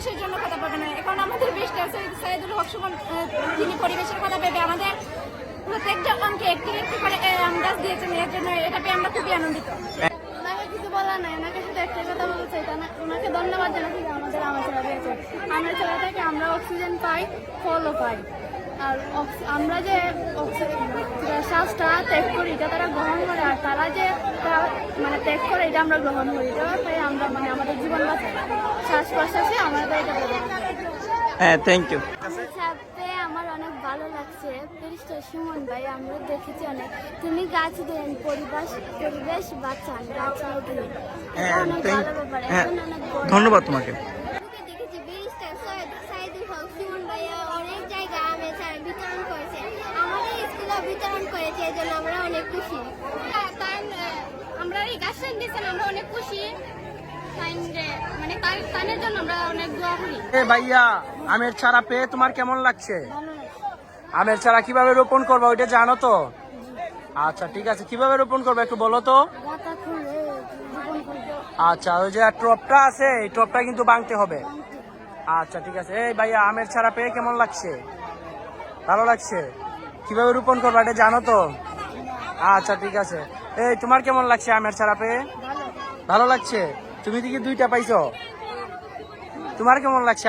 পরিবেশের জন্য কথা পাবে না। এখন আমাদের বেস্টার সাইদুল হক সুমন তিনি পরিবেশের কথা ভেবে আমাদের প্রত্যেকটা অঙ্কে একটি একটি করে আন্দাজ দিয়েছেন, এর জন্য এটা পেয়ে আমরা খুবই আনন্দিত। ওনাকে কিছু বলার নাই, ওনাকে শুধু একটা কথা বলতে চাই, ওনাকে ধন্যবাদ জানাচ্ছি আমাদের আমরছড়া দিয়েছে। আমরছড়া থেকে আমরা অক্সিজেন পাই, ফলও পাই। আর আমরা যে শ্বাসটা ত্যাগ করি এটা তারা গ্রহণ করে, আর তারা যে মানে ত্যাগ করে এটা আমরা গ্রহণ করি, এটা তাই আমরা মানে আমাদের জীবন বাঁচাই। শ্বাস প্রশ্বাসে আমাদের এটা বলে। হ্যাঁ, থ্যাংক ইউ। আমার অনেক ভালো লাগছে ব্যারিস্টার সুমন ভাই, আমরা দেখেছি অনেক তিনি গাছ দেন, পরিবেশ বাঁচান, গাছ দিন, অনেক ভালো ব্যাপার। এখন অনেক ধন্যবাদ তোমাকে। দেখেছি ব্যারিস্টার সাইদুল হক সুমন ভাইয়া অনেক জায়গায় আমের চারা বিতরণ করেছে, আমাদের স্কুলে বিতরণ করেছে, এই জন্য আমরা অনেক খুশি। আমরা এই গাছটা দিয়েছেন, আমরা অনেক খুশি। মানে তাদের জন্য আমরা অনেক দোয়া করি। ভাইয়া, আমের চারা পেয়ে তোমার কেমন লাগছে? আমের চারা কিভাবে রোপণ করবো ওইটা জানো তো? আচ্ছা, ঠিক আছে, কিভাবে রোপণ করবো একটু বলো তো। আচ্ছা, ওই যে টপটা আছে এই টপটা কিন্তু ভাঙতে হবে। আচ্ছা, ঠিক আছে। এই ভাইয়া, আমের চারা পেয়ে কেমন লাগছে? ভালো লাগছে? কিভাবে রোপণ করবো এটা জানো তো? আচ্ছা, ঠিক আছে। এই তোমার কেমন লাগছে আমের চারা পেয়ে? ভালো লাগছে? তুমি দিকে 2টা পাইছো, তোমার কেমন লাগছে?